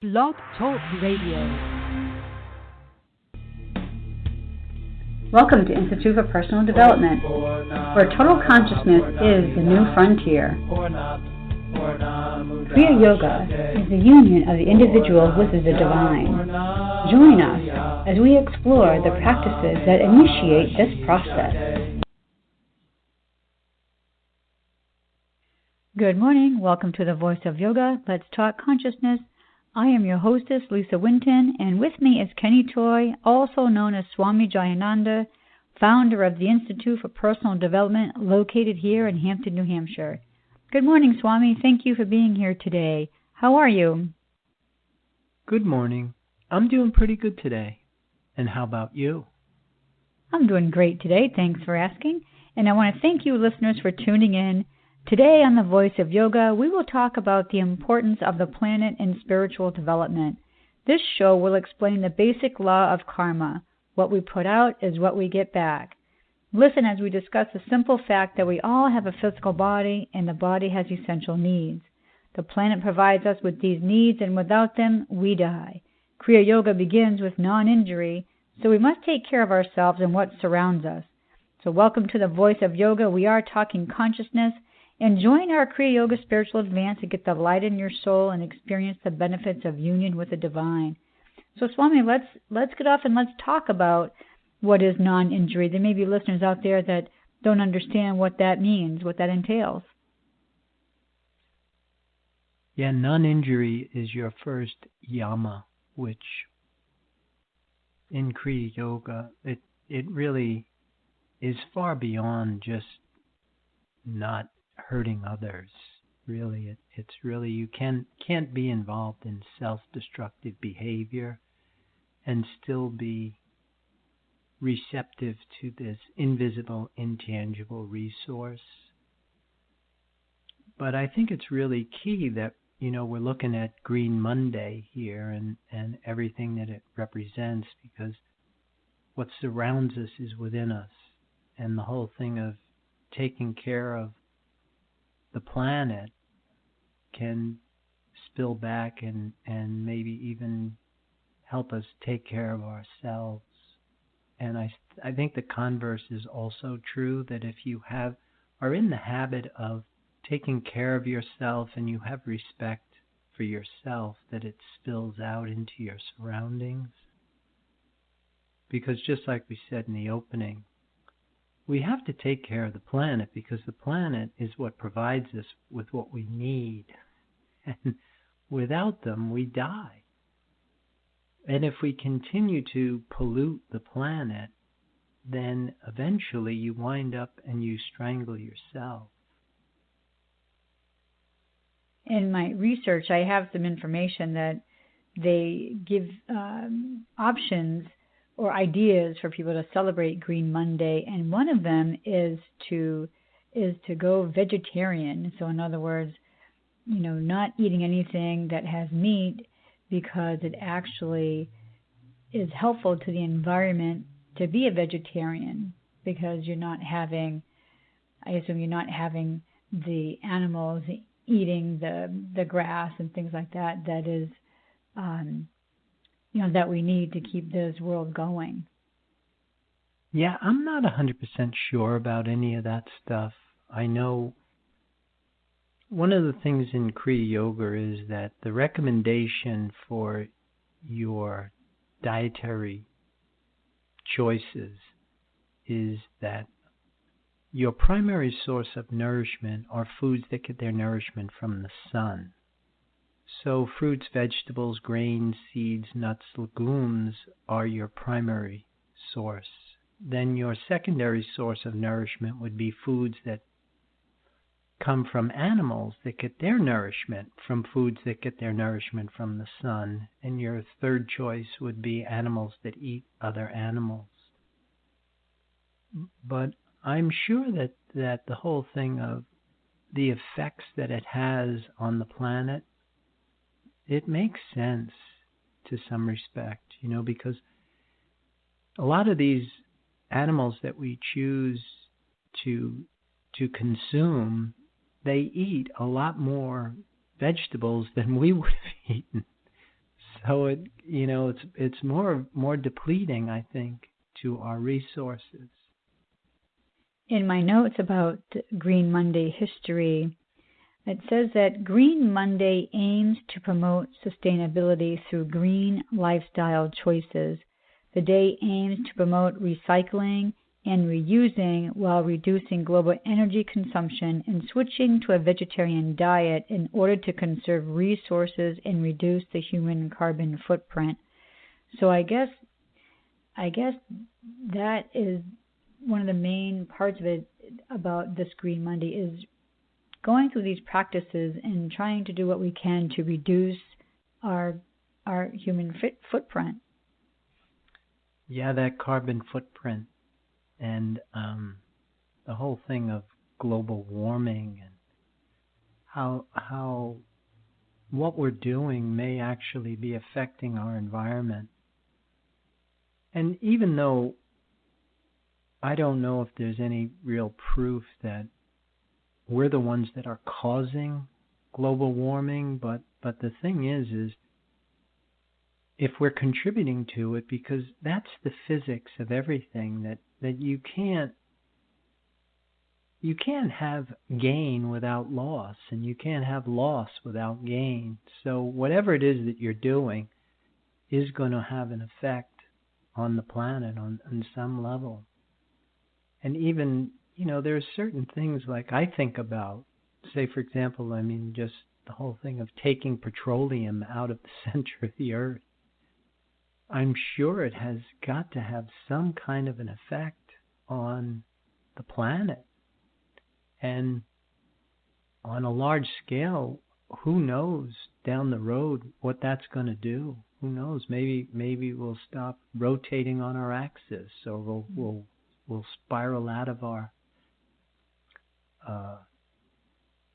Blog Talk Radio. Welcome to Institute for Personal Development, where total consciousness is the new frontier. Kriya Yoga is the union of the individual with the divine. Join us as we explore the practices that initiate this process. Good morning. Welcome to the Voice of Yoga. Let's talk consciousness. I am your hostess, Lisa Winton, and with me is Kenny Toy, also known as Swami Jayananda, founder of the Institute for Personal Development, located here in Hampton, New Hampshire. Good morning, Swami. Thank you for being here today. How are you? Good morning. I'm doing pretty good today. And how about you? I'm doing great today. Thanks for asking. And I want to thank you, listeners, for tuning in. Today on The Voice of Yoga, we will talk about the importance of the planet in spiritual development. This show will explain the basic law of karma. What we put out is what we get back. Listen as we discuss the simple fact that we all have a physical body and the body has essential needs. The planet provides us with these needs, and without them, we die. Kriya Yoga begins with non-injury, so we must take care of ourselves and what surrounds us. So welcome to The Voice of Yoga. We are talking consciousness. And join our Kriya Yoga Spiritual Advance and get the light in your soul and experience the benefits of union with the divine. So, Swami, let's get off and let's talk about what is non-injury. There may be listeners out there that don't understand what that means, what that entails. Yeah, non-injury is your first yama, which in Kriya Yoga, it really is far beyond just not hurting others. Really, it's really, you can't be involved in self-destructive behavior and still be receptive to this invisible, intangible resource. But I think it's really key that, we're looking at Green Monday here and everything that it represents, because what surrounds us is within us. And the whole thing of taking care of the planet can spill back and maybe even help us take care of ourselves. And I think the converse is also true, that if you are in the habit of taking care of yourself and you have respect for yourself, that it spills out into your surroundings. Because just like we said in the opening, we have to take care of the planet, because the planet is what provides us with what we need. And without them, we die. And if we continue to pollute the planet, then eventually you wind up and you strangle yourself. In my research, I have some information that they give options or ideas for people to celebrate Green Monday, and one of them is to go vegetarian. So in other words, not eating anything that has meat, because it actually is helpful to the environment to be a vegetarian, because I assume you're not having the animals eating the grass and things like that is that we need to keep this world going. Yeah, I'm not 100% sure about any of that stuff. I know one of the things in Kriya Yoga is that the recommendation for your dietary choices is that your primary source of nourishment are foods that get their nourishment from the sun. So fruits, vegetables, grains, seeds, nuts, legumes are your primary source. Then your secondary source of nourishment would be foods that come from animals that get their nourishment from foods that get their nourishment from the sun. And your third choice would be animals that eat other animals. But I'm sure that the whole thing of the effects that it has on the planet, it makes sense to some respect, because a lot of these animals that we choose to consume, they eat a lot more vegetables than we would have eaten. So it's more depleting, I think, to our resources. In my notes about Green Monday history, it says that Green Monday aims to promote sustainability through green lifestyle choices. The day aims to promote recycling and reusing while reducing global energy consumption and switching to a vegetarian diet in order to conserve resources and reduce the human carbon footprint. So I guess that is one of the main parts of it about this Green Monday is going through these practices and trying to do what we can to reduce our human footprint. Yeah, that carbon footprint. And the whole thing of global warming and how what we're doing may actually be affecting our environment. And even though I don't know if there's any real proof that we're the ones that are causing global warming, but the thing is if we're contributing to it, because that's the physics of everything, that you can't have gain without loss, and you can't have loss without gain. So whatever it is that you're doing is going to have an effect on the planet on some level. And even, there are certain things like I think about, say, for example, just the whole thing of taking petroleum out of the center of the earth. I'm sure it has got to have some kind of an effect on the planet. And on a large scale, who knows down the road what that's going to do? Who knows? Maybe we'll stop rotating on our axis, or we'll spiral out of our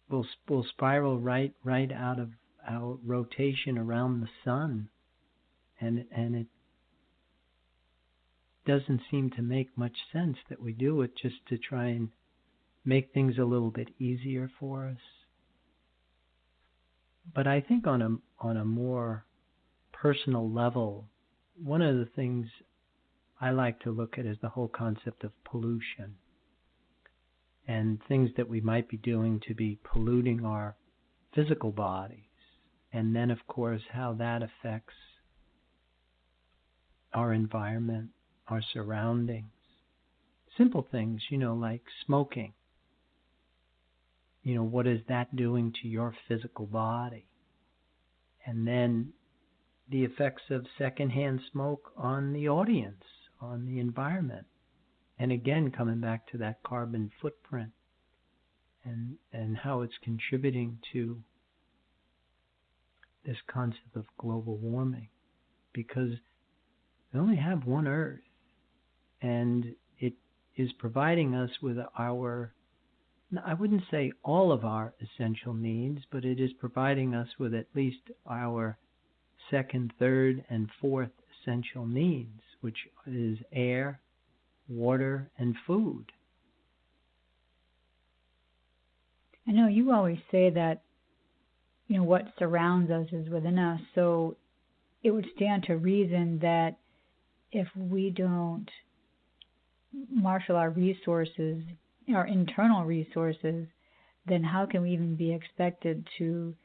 we'll spiral right out of our rotation around the sun. And it doesn't seem to make much sense that we do it just to try and make things a little bit easier for us. But I think on a more personal level, one of the things I like to look at is the whole concept of pollution and things that we might be doing to be polluting our physical bodies. And then, of course, how that affects our environment, our surroundings. Simple things, like smoking. What is that doing to your physical body? And then the effects of secondhand smoke on the audience, on the environment. And again, coming back to that carbon footprint and how it's contributing to this concept of global warming. Because we only have one Earth, and it is providing us with I wouldn't say all of our essential needs, but it is providing us with at least our second, third, and fourth essential needs, which is air, water, and food. I know you always say that, what surrounds us is within us, so it would stand to reason that if we don't marshal our resources, our internal resources, then how can we even be expected to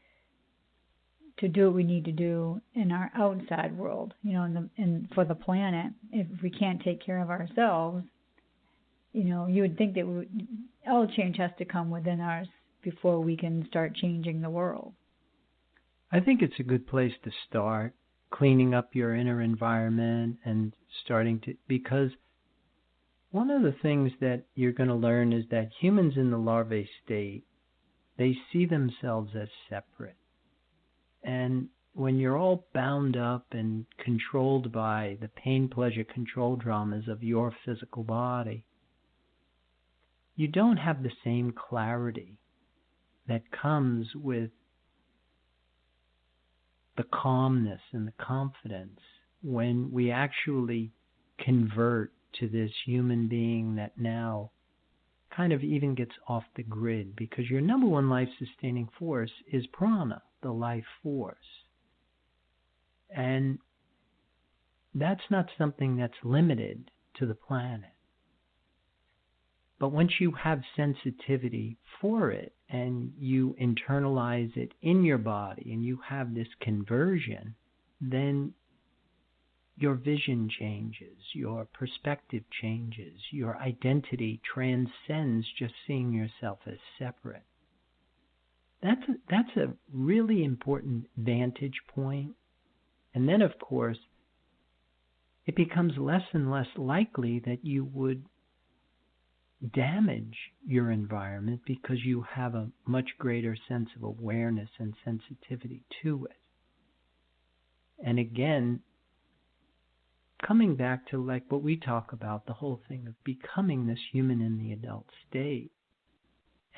do what we need to do in our outside world, and for the planet? If we can't take care of ourselves, you would think that all change has to come within us before we can start changing the world. I think it's a good place to start, cleaning up your inner environment and because one of the things that you're going to learn is that humans in the larvae state, they see themselves as separate. And when you're all bound up and controlled by the pain, pleasure, control dramas of your physical body, you don't have the same clarity that comes with the calmness and the confidence when we actually convert to this human being that now kind of even gets off the grid, because your number one life-sustaining force is prana, the life force. And that's not something that's limited to the planet. But once you have sensitivity for it and you internalize it in your body and you have this conversion, then your vision changes, your perspective changes, your identity transcends just seeing yourself as separate. That's a really important vantage point. And then, of course, it becomes less and less likely that you would damage your environment because you have a much greater sense of awareness and sensitivity to it. And again, coming back to like what we talk about, the whole thing of becoming this human in the adult state.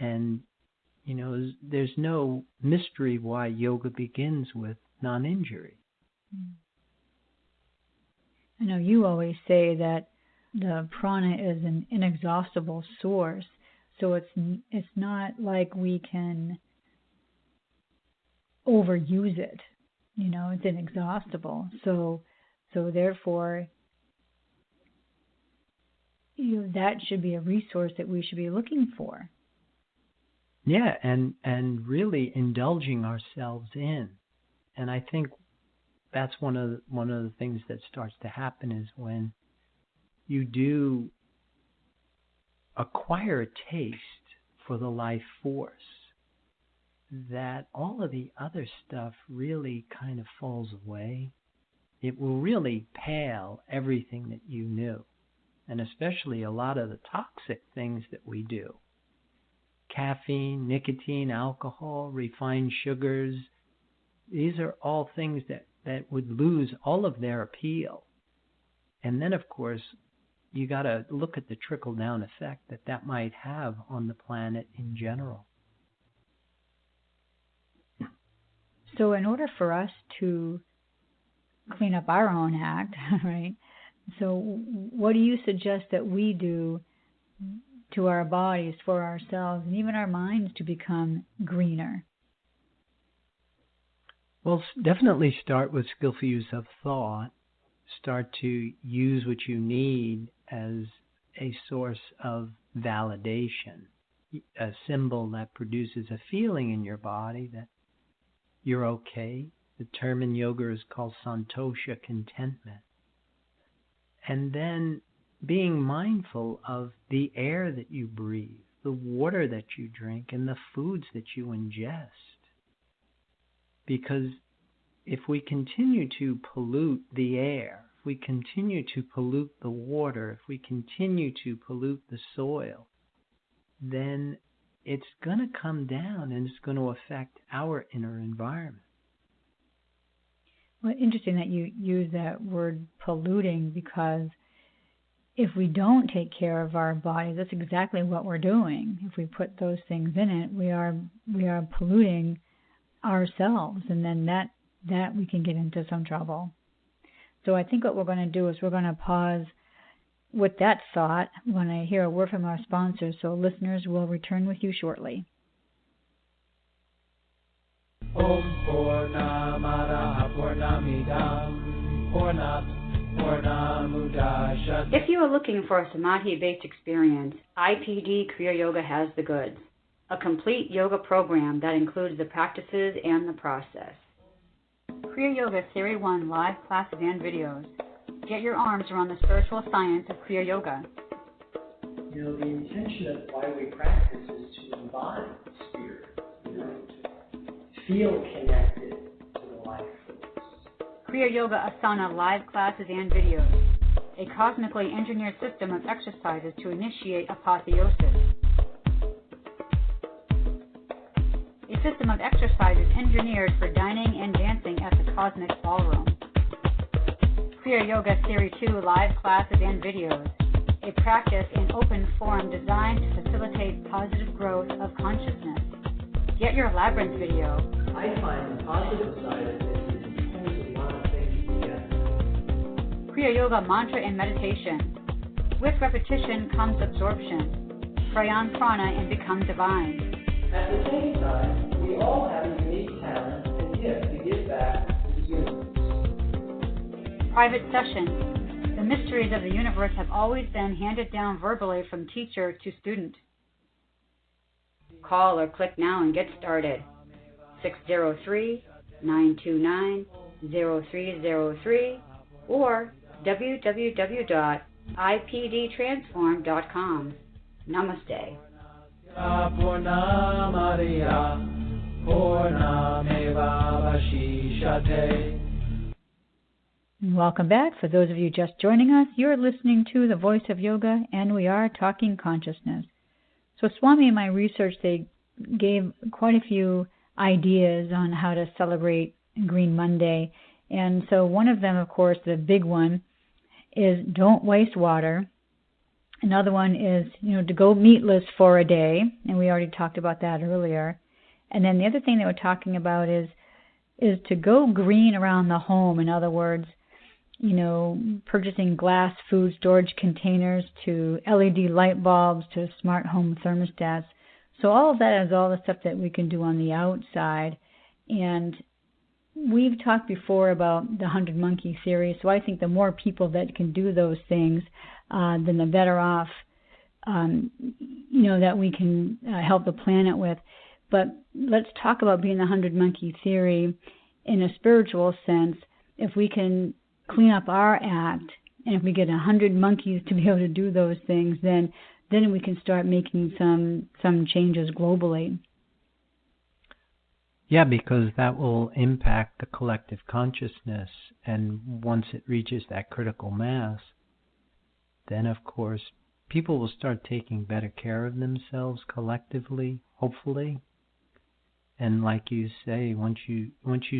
And, you know, there's no mystery why yoga begins with non-injury. I know you always say that the prana is an inexhaustible source, so it's not like we can overuse it. You know, it's inexhaustible. So therefore, that should be a resource that we should be looking for. Yeah, and really indulging ourselves in. And I think that's one of the things that starts to happen is when you do acquire a taste for the life force, that all of the other stuff really kind of falls away. It will really pale everything that you knew, and especially a lot of the toxic things that we do. Caffeine, nicotine, alcohol, refined sugars, these are all things that would lose all of their appeal. And then, of course, you got to look at the trickle-down effect that might have on the planet in general. So in order for us to clean up our own act, right? So what do you suggest that we do to our bodies, for ourselves, and even our minds to become greener? Well, definitely start with skillful use of thought. Start to use what you need as a source of validation, a symbol that produces a feeling in your body that you're okay. The term in yoga is called santosha, contentment. And then being mindful of the air that you breathe, the water that you drink, and the foods that you ingest. Because if we continue to pollute the air, if we continue to pollute the water, if we continue to pollute the soil, then it's going to come down and it's going to affect our inner environment. Well, interesting that you use that word polluting, because if we don't take care of our bodies, that's exactly what we're doing. If we put those things in it, we are polluting ourselves, and then that we can get into some trouble. So I think what we're going to do is we're going to pause with that thought when I hear a word from our sponsors. So listeners, will return with you shortly. Om Purnamada Purnamidam Purnamudachyate. If you are looking for a Samadhi-based experience, IPD Kriya Yoga has the goods. A complete yoga program that includes the practices and the process. Kriya Yoga Series 1 live classes and videos. Get your arms around the spiritual science of Kriya Yoga. You know, the intention of why we practice is to embody spirit, to feel connected to the life force. Kriya Yoga Asana live classes and videos. A cosmically engineered system of exercises to initiate apotheosis. A system of exercises engineered for dining and dancing at the Cosmic Ballroom. Kriya Yoga Series 2 live classes and videos. A practice in open forum designed to facilitate positive growth of consciousness. Get your Labyrinth video. I find the positive side of this is it pulls a lot of things together. Kriya Yoga Mantra and Meditation. With repetition comes absorption. Pray on prana and become divine. At the same time, we all have a unique talent and gift to give back to the universe. private sessions. The mysteries of the universe have always been handed down verbally from teacher to student. Call or click now and get started. 603-929-0303 or www.ipdtransform.com. Namaste. Welcome back. For those of you just joining us, you're listening to The Voice of Yoga, and we are talking consciousness. So Swami, in my research, they gave quite a few ideas on how to celebrate Green Monday. And so one of them, of course, the big one, is don't waste water. Another one is, to go meatless for a day, and we already talked about that earlier. And then the other thing they were talking about is to go green around the home. In other words, purchasing glass food storage containers to LED light bulbs to smart home thermostats. So all of that is all the stuff that we can do on the outside. And we've talked before about the 100 Monkey Theory, so I think the more people that can do those things, then the better off, that we can help the planet with. But let's talk about being the 100 Monkey Theory in a spiritual sense. If we can clean up our act, and if we get 100 monkeys to be able to do those things, then we can start making some changes globally. Yeah, because that will impact the collective consciousness, and once it reaches that critical mass, then of course people will start taking better care of themselves collectively, hopefully. And like you say, once you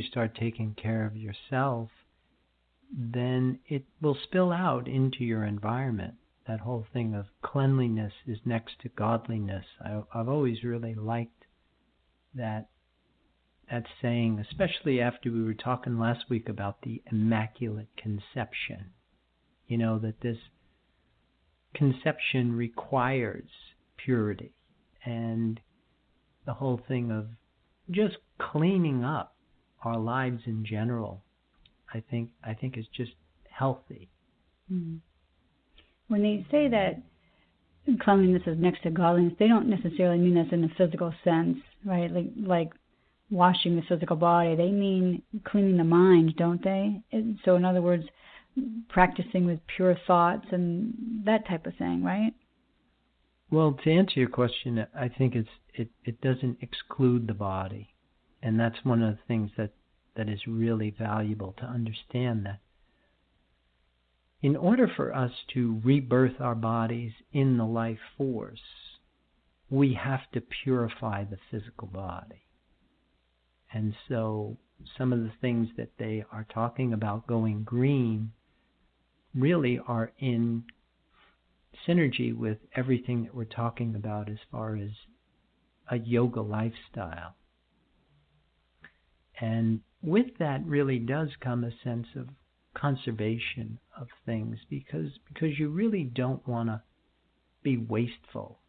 start taking care of yourself, then it will spill out into your environment. That whole thing of cleanliness is next to godliness. I've always really liked that saying, especially after we were talking last week about the Immaculate Conception. That this conception requires purity, and the whole thing of just cleaning up our lives in general, I think is just healthy. Mm-hmm. When they say that cleanliness is next to godliness, they don't necessarily mean this in a physical sense, right? Like washing the physical body. They mean cleaning the mind, don't they? So in other words, practicing with pure thoughts and that type of thing, right? Well, to answer your question, I think it doesn't exclude the body. And that's one of the things that is really valuable to understand, that in order for us to rebirth our bodies in the life force, we have to purify the physical body. And so some of the things that they are talking about going green really are in synergy with everything that we're talking about as far as a yoga lifestyle. And with that really does come a sense of conservation of things, because you really don't want to be wasteful.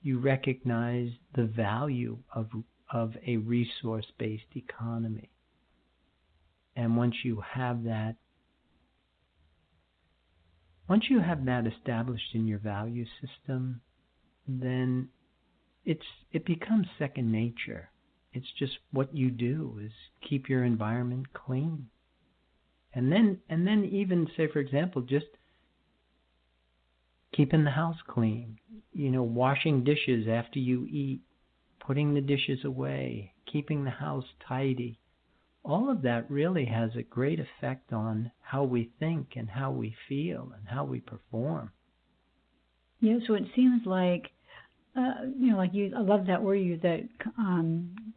You recognize the value of a resource-based economy. And once you have that established in your value system, then it becomes second nature. It's just what you do is keep your environment clean. And then even, say, for example, just keeping the house clean, washing dishes after you eat, putting the dishes away, keeping the house tidy. All of that really has a great effect on how we think and how we feel and how we perform. Yeah, so it seems like, I love that word you use, that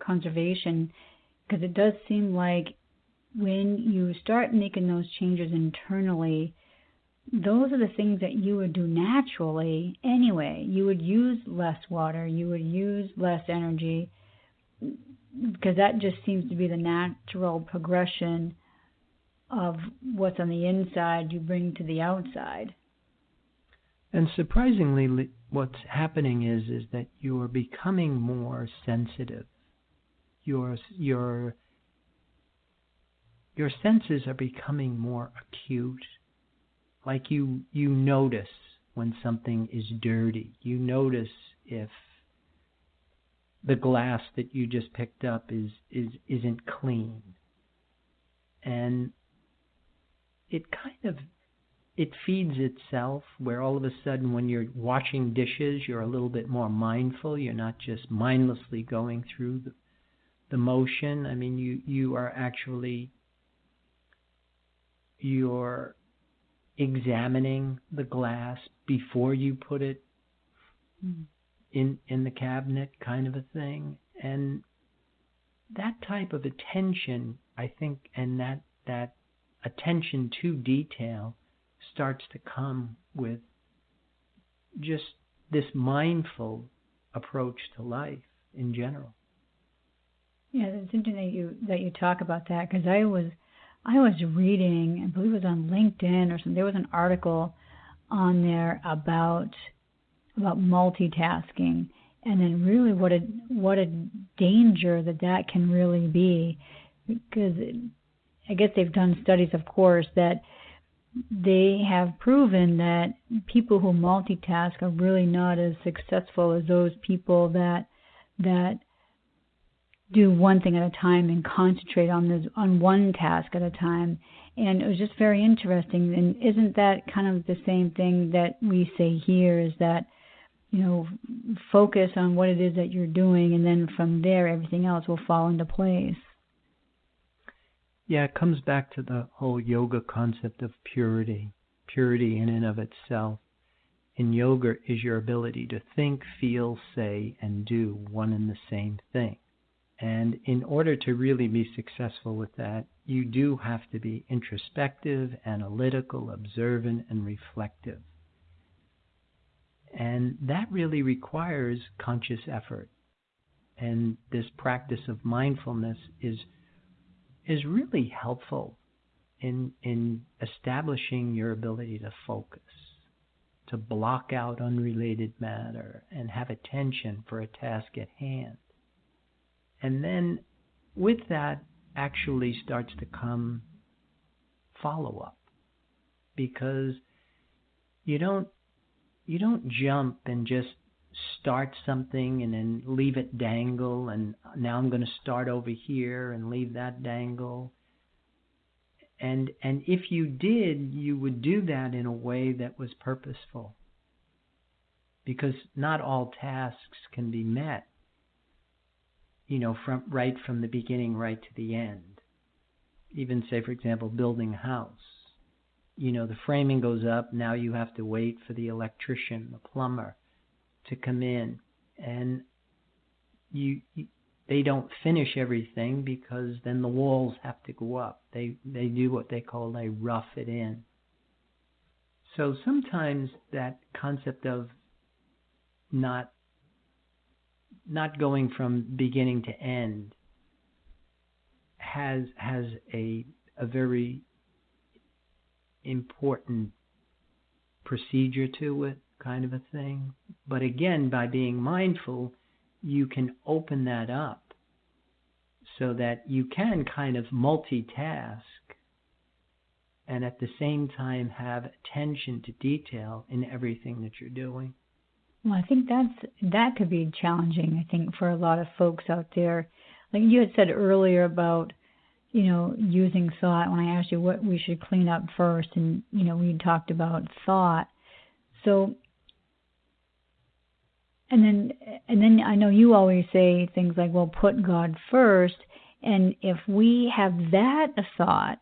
conservation, because it does seem like when you start making those changes internally, those are the things that you would do naturally anyway. You would use less water, you would use less energy, because that just seems to be the natural progression of what's on the inside you bring to the outside. And surprisingly, what's happening is that you are becoming more sensitive. You're your senses are becoming more acute. Like you notice when something is dirty. You notice if the glass that you just picked up isn't clean. And it feeds itself, where all of a sudden when you're washing dishes, you're a little bit more mindful. You're not just mindlessly going through the motion. I mean, you are actually, you're examining the glass before you put it in the cabinet, kind of a thing. And that type of attention, I think, and that attention to detail starts to come with just this mindful approach to life in general. Yeah, it's interesting that you talk about that, because I was reading, I believe it was on LinkedIn or something. There was an article on there about multitasking, and then really what a danger that can really be, because I guess they've done studies, of course, that they have proven that people who multitask are really not as successful as those people that do one thing at a time and concentrate on one task at a time. And it was just very interesting. And isn't that kind of the same thing that we say here, is that, focus on what it is that you're doing, and then from there everything else will fall into place. Yeah, it comes back to the whole yoga concept of purity. Purity in and of itself in yoga is your ability to think, feel, say, and do one and the same thing. And in order to really be successful with that, you do have to be introspective, analytical, observant, and reflective. And that really requires conscious effort. And this practice of mindfulness is really helpful in establishing your ability to focus, to block out unrelated matter and have attention for a task at hand. And then with that actually starts to come follow-up, because you don't jump and just start something and then leave it dangle, and now I'm going to start over here and leave that dangle. And if you did, you would do that in a way that was purposeful, because not all tasks can be met, from the beginning right to the end. Even say, for example, building a house. The framing goes up, now you have to wait for the electrician, the plumber, to come in, and they don't finish everything, because then the walls have to go up. They do what they call, they rough it in. So sometimes that concept of not going from beginning to end has a very important procedure to it, kind of a thing. But again, by being mindful, you can open that up so that you can kind of multitask and at the same time have attention to detail in everything that you're doing. Well, I think that could be challenging, I think, for a lot of folks out there. Like you had said earlier about, using thought, when I asked you what we should clean up first, and, we talked about thought. So, and then I know you always say things like, well, put God first. And if we have that thought,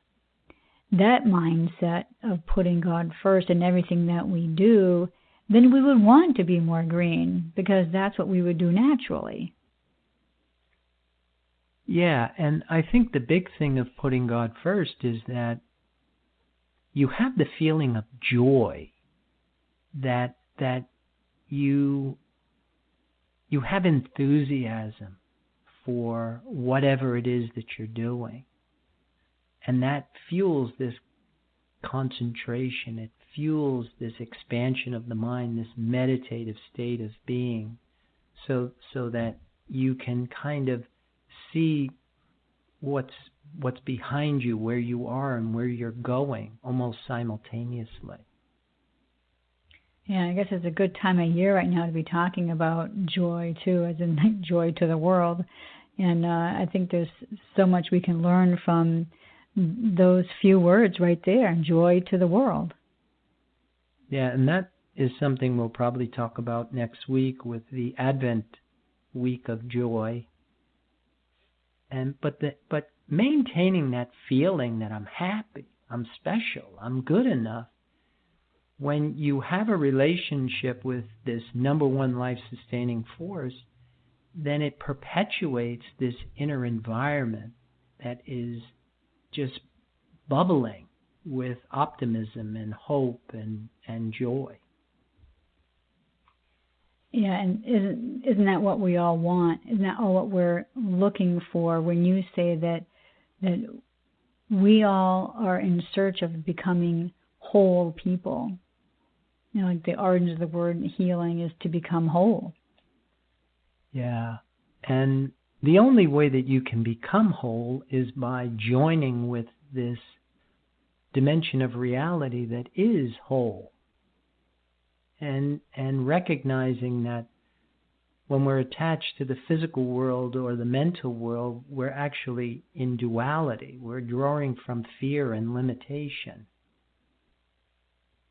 that mindset of putting God first in everything that we do, then we would want to be more green, because that's what we would do naturally. Yeah, and I think the big thing of putting God first is that you have the feeling of joy, that you have enthusiasm for whatever it is that you're doing. And that fuels this concentration. It fuels this expansion of the mind, this meditative state of being, so that you can kind of see what's what's behind you, where you are, and where you're going, almost simultaneously. Yeah, I guess it's a good time of year right now to be talking about joy, too, as in joy to the world. And I think there's so much we can learn from those few words right there, joy to the world. Yeah, and that is something we'll probably talk about next week with the Advent week of joy. But maintaining that feeling that I'm happy, I'm special, I'm good enough, when you have a relationship with this number one life-sustaining force, then it perpetuates this inner environment that is just bubbling with optimism and hope and joy. Yeah, and isn't that what we all want? Isn't that all what we're looking for when you say that we all are in search of becoming whole people? You know, like the origin of the word healing is to become whole. Yeah, and the only way that you can become whole is by joining with this dimension of reality that is whole. And recognizing that when we're attached to the physical world or the mental world, we're actually in duality. We're drawing from fear and limitation.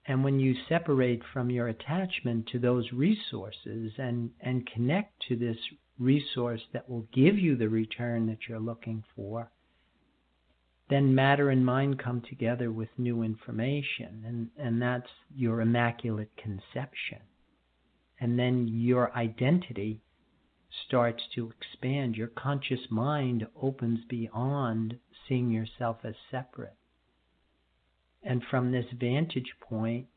And when you separate from your attachment to those resources and connect to this resource that will give you the return that you're looking for, then matter and mind come together with new information, and that's your immaculate conception. And then your identity starts to expand. Your conscious mind opens beyond seeing yourself as separate. And from this vantage point,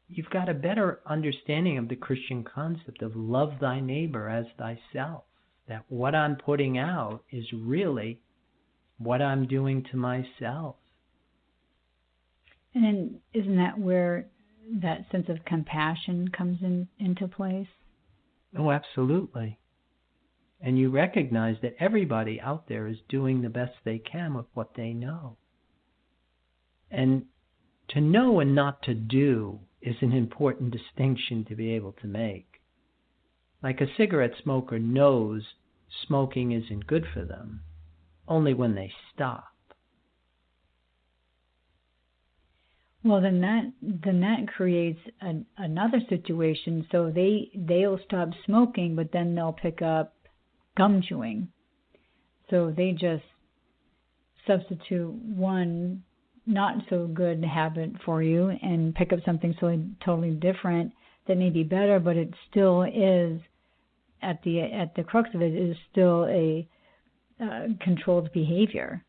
you've got a better understanding of the Christian concept of love thy neighbor as thyself, that what I'm putting out is really what I'm doing to myself. And then isn't that where that sense of compassion comes into place? Oh, absolutely. And you recognize that everybody out there is doing the best they can with what they know. And to know and not to do is an important distinction to be able to make. Like a cigarette smoker knows smoking isn't good for them, only when they stop. Well, then that creates another situation. So they'll stop smoking, but then they'll pick up gum chewing. So they just substitute one not so good habit for you and pick up something totally different that may be better, but it still is at the crux of it is still a controlled behavior.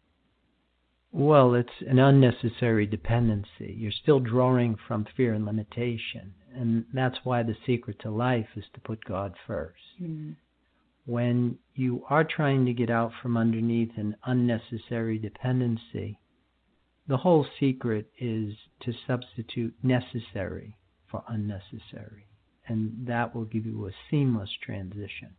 Well, it's an unnecessary dependency. You're still drawing from fear and limitation. And that's why the secret to life is to put God first. Mm. When you are trying to get out from underneath an unnecessary dependency, the whole secret is to substitute necessary for unnecessary. And that will give you a seamless transition.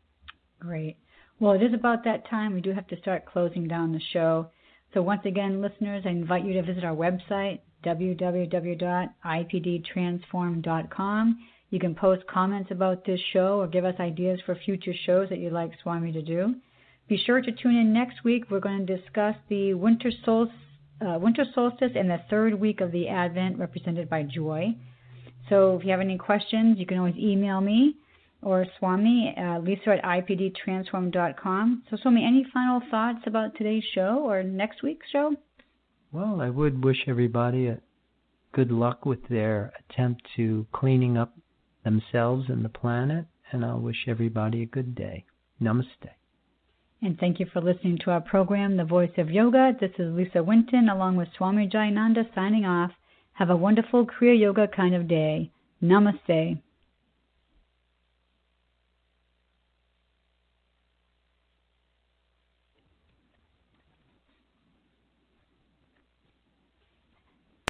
Great. Well, it is about that time. We do have to start closing down the show. So once again, listeners, I invite you to visit our website, www.ipdtransform.com. You can post comments about this show or give us ideas for future shows that you'd like Swami to do. Be sure to tune in next week. We're going to discuss the winter solstice and the third week of the Advent, represented by joy. So if you have any questions, you can always email me or Swami, Lisa at ipdtransform.com. So Swami, any final thoughts about today's show or next week's show? Well, I would wish everybody good luck with their attempt to cleaning up themselves and the planet, and I'll wish everybody a good day. Namaste. And thank you for listening to our program, The Voice of Yoga. This is Lisa Winton, along with Swami Jayananda, signing off. Have a wonderful Kriya Yoga kind of day. Namaste.